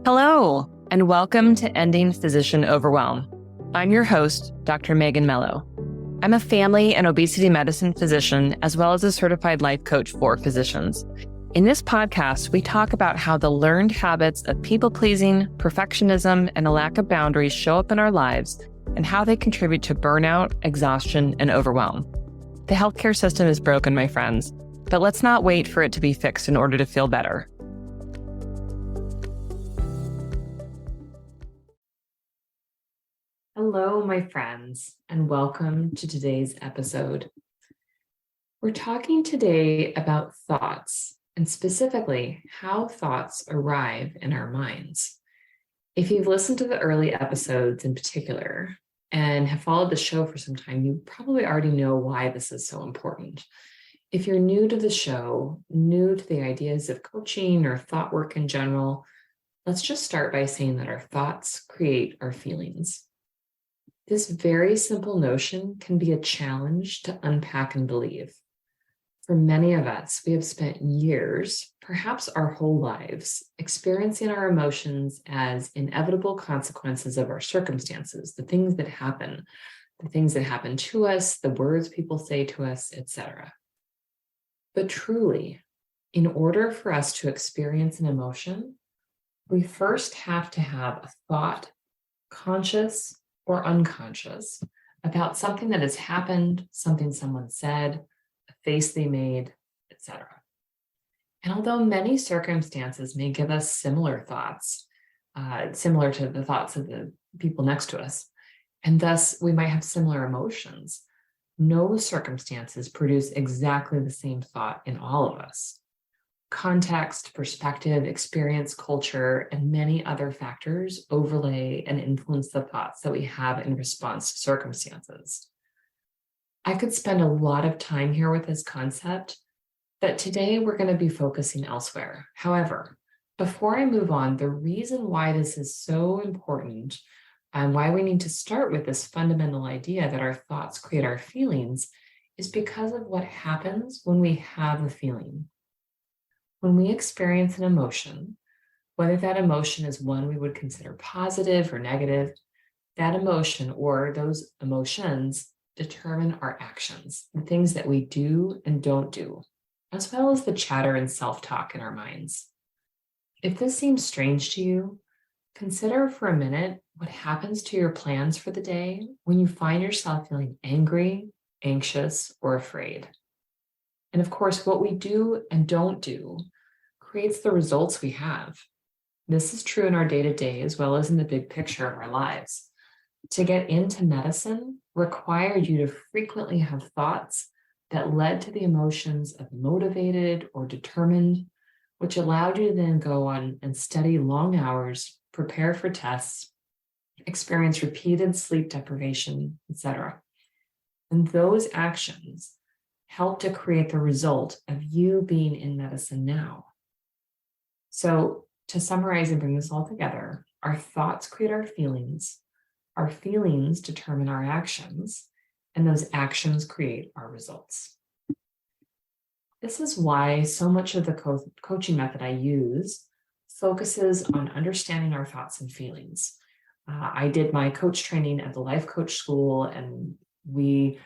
Hello, and welcome to Ending Physician Overwhelm. I'm your host, Dr. Megan Mello. I'm a family and obesity medicine physician, as well as a certified life coach for physicians. In this podcast, we talk about how the learned habits of people-pleasing, perfectionism, and a lack of boundaries show up in our lives and how they contribute to burnout, exhaustion, and overwhelm. The healthcare system is broken, my friends, but let's not wait for it to be fixed in order to feel better. Hello, my friends, and welcome to today's episode. We're talking today about thoughts, and specifically how thoughts arrive in our minds. If you've listened to the early episodes in particular and have followed the show for some time, you probably already know why this is so important. If you're new to the show, new to the ideas of coaching or thought work in general, let's just start by saying that our thoughts create our feelings. This very simple notion can be a challenge to unpack and believe. For many of us, we have spent years, perhaps our whole lives, experiencing our emotions as inevitable consequences of our circumstances, the things that happen to us, the words people say to us, etc. But truly, in order for us to experience an emotion, we first have to have a thought, conscious or unconscious, about something that has happened, something someone said, a face they made, etc. And although many circumstances may give us similar thoughts, similar to the thoughts of the people next to us, and thus we might have similar emotions, no circumstances produce exactly the same thought in all of us. Context, perspective, experience, culture, and many other factors overlay and influence the thoughts that we have in response to circumstances. I could spend a lot of time here with this concept, but today we're going to be focusing elsewhere. However, before I move on, the reason why this is so important and why we need to start with this fundamental idea that our thoughts create our feelings is because of what happens when we have a feeling. When we experience an emotion, whether that emotion is one we would consider positive or negative, that emotion or those emotions determine our actions, the things that we do and don't do, as well as the chatter and self-talk in our minds. If this seems strange to you, consider for a minute what happens to your plans for the day when you find yourself feeling angry, anxious, or afraid. And of course, what we do and don't do creates the results we have. This is true in our day-to-day as well as in the big picture of our lives. To get into medicine required you to frequently have thoughts that led to the emotions of motivated or determined, which allowed you to then go on and study long hours, prepare for tests, experience repeated sleep deprivation, etc. And those actions help to create the result of you being in medicine now. So to summarize and bring this all together, our thoughts create our feelings determine our actions, and those actions create our results. This is why so much of the coaching method I use focuses on understanding our thoughts and feelings. I did my coach training at the life coach school, and we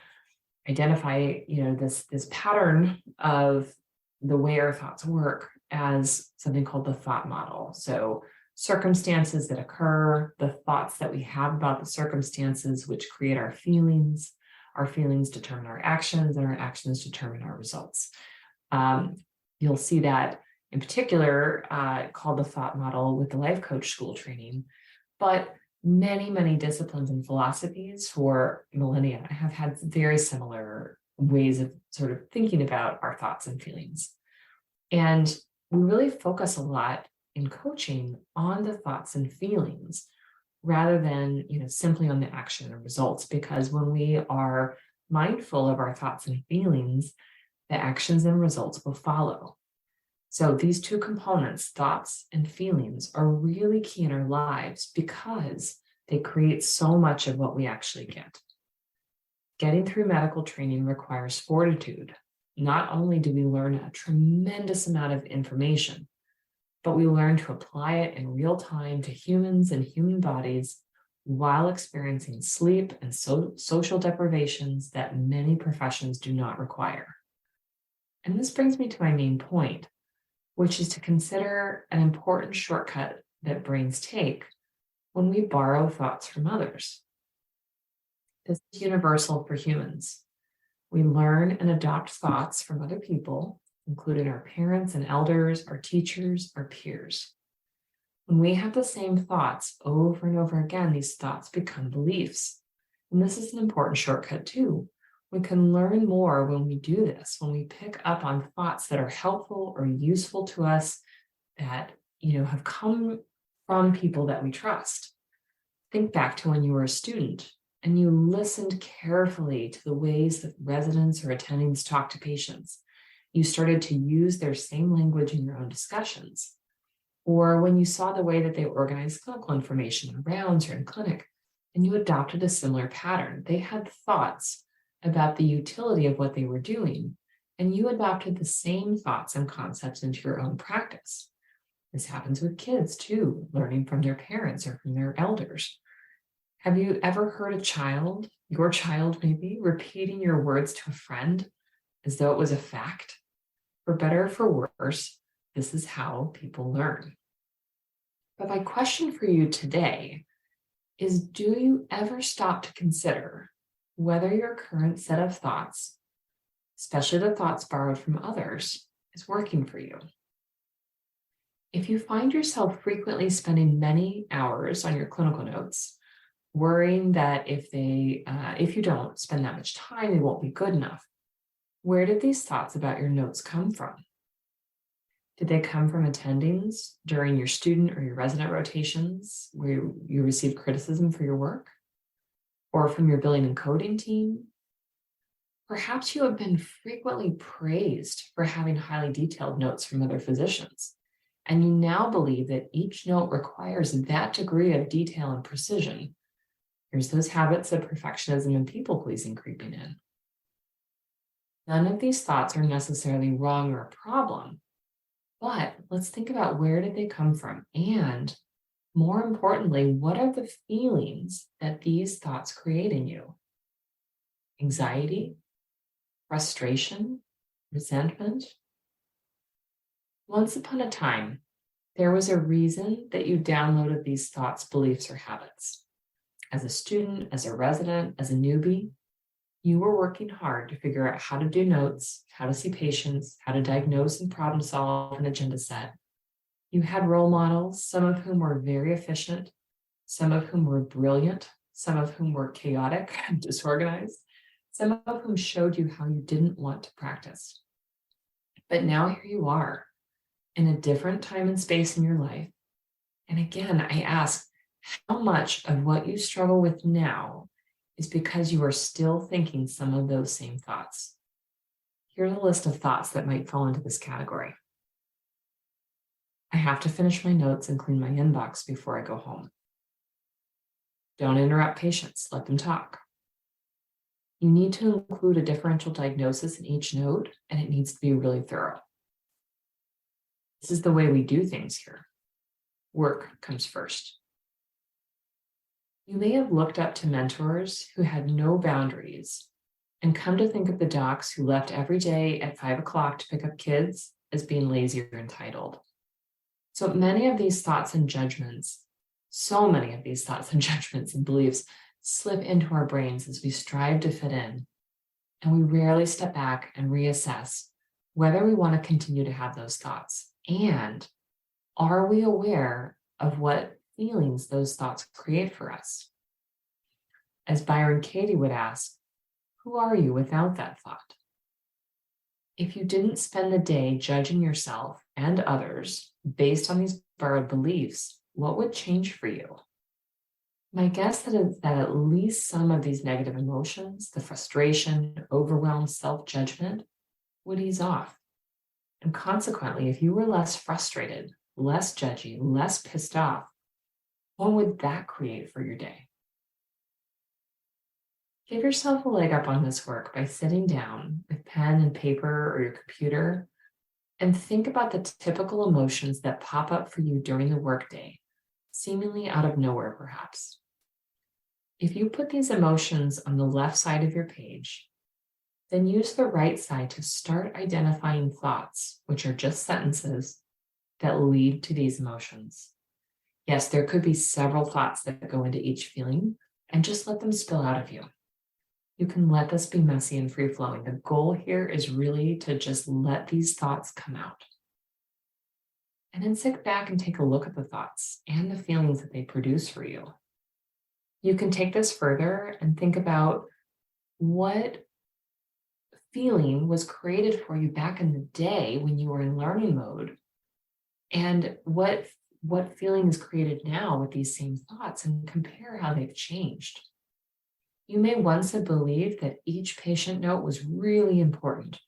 identify, this pattern of the way our thoughts work as something called the thought model. So circumstances that occur, the thoughts that we have about the circumstances, which create our feelings determine our actions, and our actions determine our results. You'll see that in particular called the thought model with the life coach school training, but many disciplines and philosophies for millennia have had very similar ways of sort of thinking about our thoughts and feelings. And we really focus a lot in coaching on the thoughts and feelings rather than, simply on the action and results, because when we are mindful of our thoughts and feelings, the actions and results will follow. So these two components, thoughts and feelings, are really key in our lives because they create so much of what we actually get. Getting through medical training requires fortitude. Not only do we learn a tremendous amount of information, but we learn to apply it in real time to humans and human bodies while experiencing sleep and social deprivations that many professions do not require. And this brings me to my main point, which is to consider an important shortcut that brains take when we borrow thoughts from others. This is universal for humans. We learn and adopt thoughts from other people, including our parents and elders, our teachers, our peers. When we have the same thoughts over and over again, these thoughts become beliefs. And this is an important shortcut too. We can learn more when we do this, when we pick up on thoughts that are helpful or useful to us that, have come from people that we trust. Think back to when you were a student and you listened carefully to the ways that residents or attendings talk to patients. You started to use their same language in your own discussions. Or when you saw the way that they organized clinical information in rounds or in clinic, and you adopted a similar pattern. They had thoughts about the utility of what they were doing, and you adopted the same thoughts and concepts into your own practice. This happens with kids too, learning from their parents or from their elders. Have you ever heard a child, your child maybe, repeating your words to a friend as though it was a fact? For better or for worse, this is how people learn. But my question for you today is, do you ever stop to consider whether your current set of thoughts, especially the thoughts borrowed from others, is working for you? If you find yourself frequently spending many hours on your clinical notes, worrying that if you don't spend that much time, they won't be good enough, where did these thoughts about your notes come from? Did they come from attendings during your student or your resident rotations where you received criticism for your work? Or from your billing and coding team? Perhaps you have been frequently praised for having highly detailed notes from other physicians, and you now believe that each note requires that degree of detail and precision. Here's those habits of perfectionism and people-pleasing creeping in. None of these thoughts are necessarily wrong or a problem, but let's think about where did they come from, and more importantly, what are the feelings that these thoughts create in you? Anxiety, frustration, resentment? Once upon a time, there was a reason that you downloaded these thoughts, beliefs, or habits. As a student, as a resident, as a newbie, you were working hard to figure out how to do notes, how to see patients, how to diagnose and problem solve an agenda set. You had role models, some of whom were very efficient, some of whom were brilliant, some of whom were chaotic and disorganized, some of whom showed you how you didn't want to practice. But now here you are in a different time and space in your life. And again, I ask, how much of what you struggle with now is because you are still thinking some of those same thoughts? Here's a list of thoughts that might fall into this category. I have to finish my notes and clean my inbox before I go home. Don't interrupt patients, let them talk. You need to include a differential diagnosis in each note, and it needs to be really thorough. This is the way we do things here. Work comes first. You may have looked up to mentors who had no boundaries and come to think of the docs who left every day at 5 o'clock to pick up kids as being lazy or entitled. So many of these thoughts and judgments, and beliefs slip into our brains as we strive to fit in, and we rarely step back and reassess whether we want to continue to have those thoughts, and are we aware of what feelings those thoughts create for us? As Byron Katie would ask, who are you without that thought? If you didn't spend the day judging yourself and others based on these borrowed beliefs, what would change for you? My guess is that at least some of these negative emotions, the frustration, overwhelm, self-judgment, would ease off. And consequently, if you were less frustrated, less judgy, less pissed off, what would that create for your day? Give yourself a leg up on this work by sitting down with pen and paper or your computer and think about the typical emotions that pop up for you during the workday, seemingly out of nowhere, perhaps. If you put these emotions on the left side of your page, then use the right side to start identifying thoughts, which are just sentences that lead to these emotions. Yes, there could be several thoughts that go into each feeling, and just let them spill out of you. You can let this be messy and free flowing. The goal here is really to just let these thoughts come out. And then sit back and take a look at the thoughts and the feelings that they produce for you. You can take this further and think about what feeling was created for you back in the day when you were in learning mode, and what feeling is created now with these same thoughts, and compare how they've changed. You may once have believed that each patient note was really important,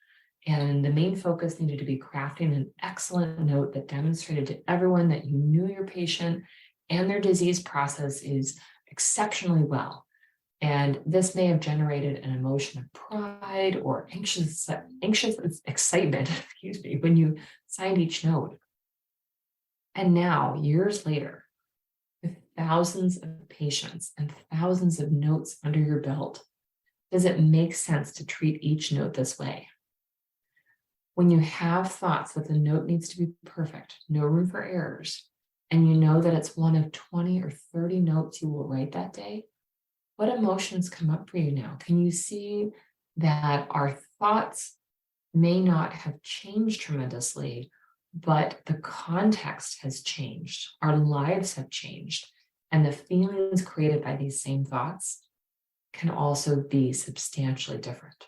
and the main focus needed to be crafting an excellent note that demonstrated to everyone that you knew your patient and their disease process is exceptionally well. And this may have generated an emotion of pride or anxious excitement, excuse me, when you signed each note. And now, years later, with thousands of patients and thousands of notes under your belt, does it make sense to treat each note this way? When you have thoughts that the note needs to be perfect, no room for errors, and you know that it's one of 20 or 30 notes you will write that day, what emotions come up for you now? Can you see that our thoughts may not have changed tremendously, but the context has changed, our lives have changed, and the feelings created by these same thoughts can also be substantially different.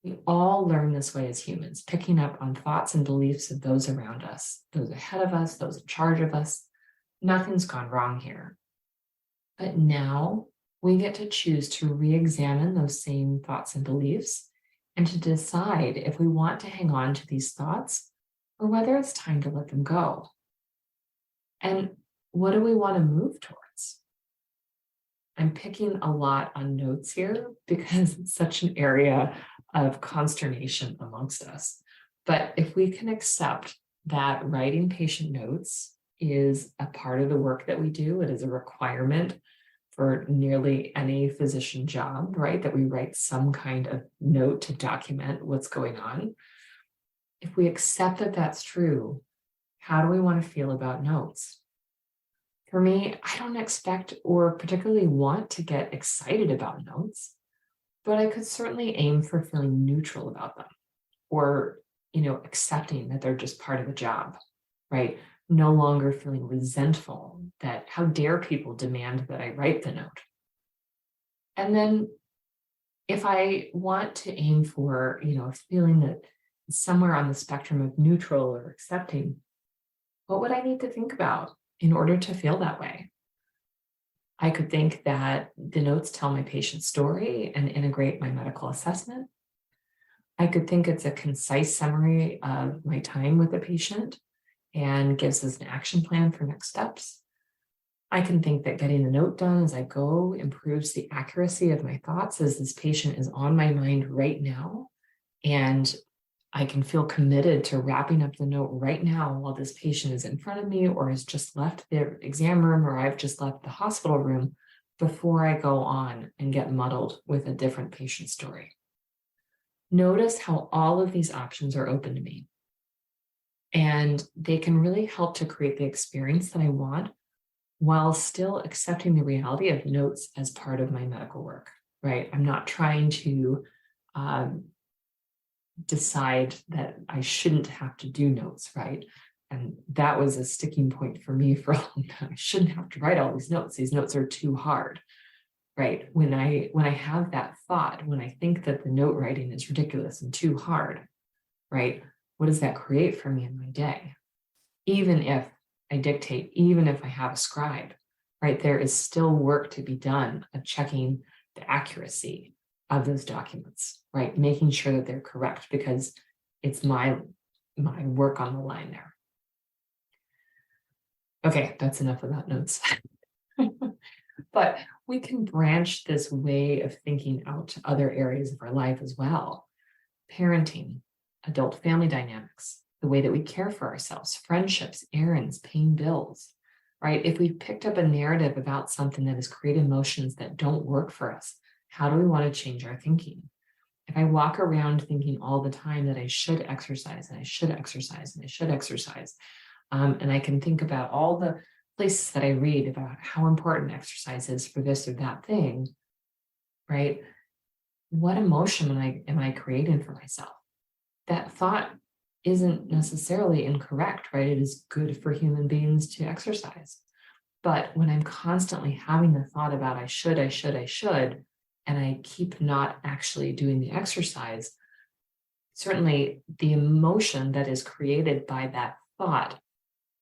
We all learn this way as humans, picking up on thoughts and beliefs of those around us, those ahead of us, those in charge of us. Nothing's gone wrong here. But now we get to choose to re-examine those same thoughts and beliefs and to decide if we want to hang on to these thoughts or whether it's time to let them go. And what do we want to move towards? I'm picking a lot on notes here because it's such an area of consternation amongst us. But if we can accept that writing patient notes is a part of the work that we do, it is a requirement for nearly any physician job, right? That we write some kind of note to document what's going on. If we accept that that's true, how do we want to feel about notes? For me, I don't expect or particularly want to get excited about notes, but I could certainly aim for feeling neutral about them, or, accepting that they're just part of the job, right? No longer feeling resentful that how dare people demand that I write the note. And then if I want to aim for, a feeling that is somewhere on the spectrum of neutral or accepting, what would I need to think about in order to feel that way? I could think that the notes tell my patient's story and integrate my medical assessment. I could think it's a concise summary of my time with the patient and gives us an action plan for next steps. I can think that getting the note done as I go improves the accuracy of my thoughts, as this patient is on my mind right now, and I can feel committed to wrapping up the note right now while this patient is in front of me or has just left the exam room or I've just left the hospital room before I go on and get muddled with a different patient story. Notice how all of these options are open to me, and they can really help to create the experience that I want while still accepting the reality of notes as part of my medical work, right? I'm not trying to decide that I shouldn't have to do notes, right? And that was a sticking point for me for a long time. I shouldn't have to write all these notes. These notes are too hard, right? When I have that thought, when I think that the note writing is ridiculous and too hard, right? What does that create for me in my day? Even if I dictate, even if I have a scribe, right? There is still work to be done of checking the accuracy of those documents, right? Making sure that they're correct because it's my work on the line there. Okay, that's enough about notes. But we can branch this way of thinking out to other areas of our life as well. Parenting, adult family dynamics, the way that we care for ourselves, friendships, errands, paying bills, right? If we've picked up a narrative about something that has created emotions that don't work for us, how do we want to change our thinking? If I walk around thinking all the time that I should exercise and I should exercise and I should exercise, and I can think about all the places that I read about how important exercise is for this or that thing, right? What emotion am I creating for myself? That thought isn't necessarily incorrect, right? It is good for human beings to exercise. But when I'm constantly having the thought about I should, and I keep not actually doing the exercise, certainly the emotion that is created by that thought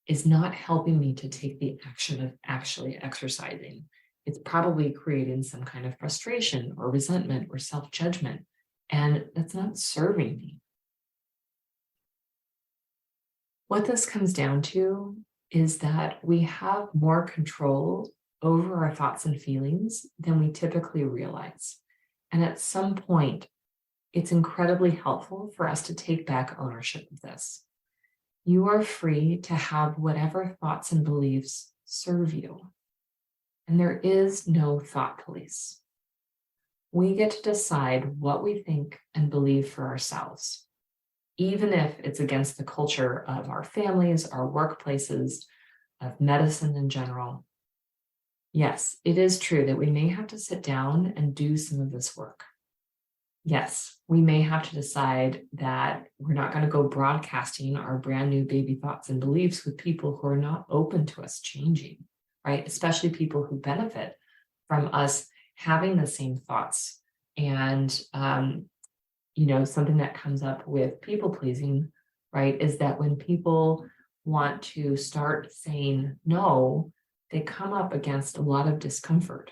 is not helping me to take the action of actually exercising. It's probably creating some kind of frustration or resentment or self-judgment, and that's not serving me. What this comes down to is that we have more control over our thoughts and feelings than we typically realize. And at some point, it's incredibly helpful for us to take back ownership of this. You are free to have whatever thoughts and beliefs serve you. And there is no thought police. We get to decide what we think and believe for ourselves, even if it's against the culture of our families, our workplaces, of medicine in general. Yes, it is true that we may have to sit down and do some of this work. Yes, we may have to decide that we're not going to go broadcasting our brand new baby thoughts and beliefs with people who are not open to us changing, right? Especially people who benefit from us having the same thoughts. And, something that comes up with people pleasing, right, is that when people want to start saying no, they come up against a lot of discomfort,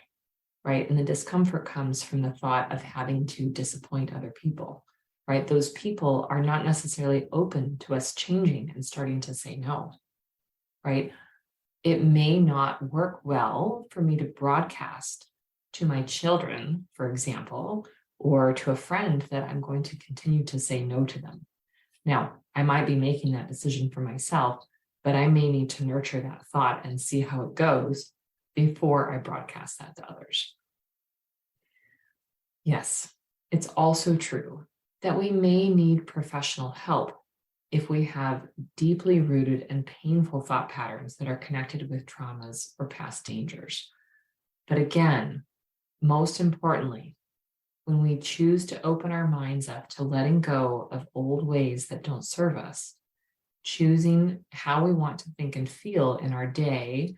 right? And the discomfort comes from the thought of having to disappoint other people, right? Those people are not necessarily open to us changing and starting to say no, right? It may not work well for me to broadcast to my children, for example, or to a friend that I'm going to continue to say no to them. Now, I might be making that decision for myself, but I may need to nurture that thought and see how it goes before I broadcast that to others. Yes, it's also true that we may need professional help if we have deeply rooted and painful thought patterns that are connected with traumas or past dangers. But again, most importantly, when we choose to open our minds up to letting go of old ways that don't serve us, choosing how we want to think and feel in our day,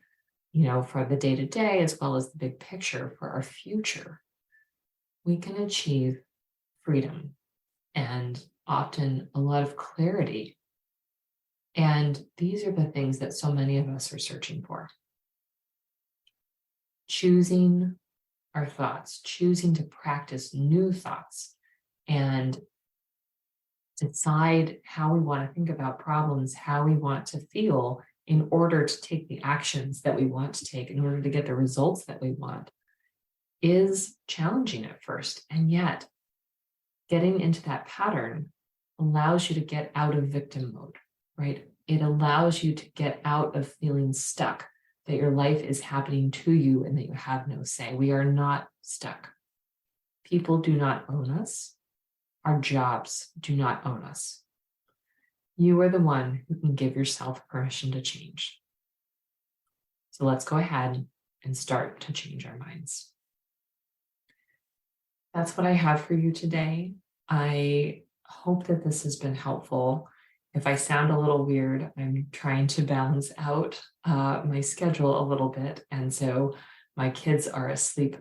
for the day-to-day as well as the big picture for our future, we can achieve freedom and often a lot of clarity. And these are the things that so many of us are searching for. Choosing our thoughts, choosing to practice new thoughts, and decide how we want to think about problems, how we want to feel in order to take the actions that we want to take in order to get the results that we want is challenging at first. And yet, getting into that pattern allows you to get out of victim mode, right? It allows you to get out of feeling stuck, that your life is happening to you and that you have no say. We are not stuck. People do not own us. Our jobs do not own us. You are the one who can give yourself permission to change. So let's go ahead and start to change our minds. That's what I have for you today. I hope that this has been helpful. If I sound a little weird, I'm trying to balance out my schedule a little bit. And so my kids are asleep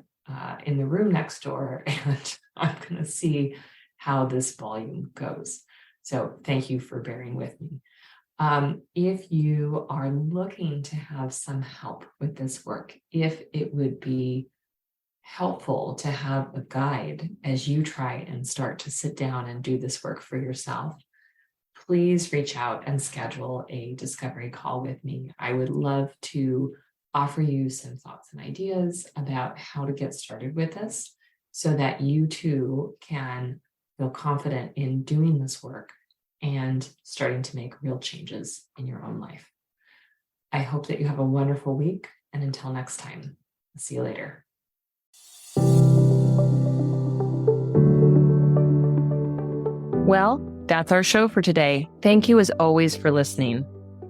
in the room next door, and I'm going to see how this volume goes. So thank you for bearing with me. If you are looking to have some help with this work, if it would be helpful to have a guide as you try and start to sit down and do this work for yourself, please reach out and schedule a discovery call with me. I would love to offer you some thoughts and ideas about how to get started with this so that you too can feel confident in doing this work and starting to make real changes in your own life. I hope that you have a wonderful week, and until next time, see you later. Well, that's our show for today. Thank you as always for listening.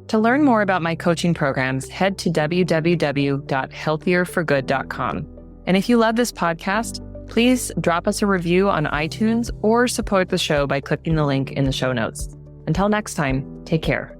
To learn more about my coaching programs, head to www.healthierforgood.com. And if you love this podcast, please drop us a review on iTunes or support the show by clicking the link in the show notes. Until next time, take care.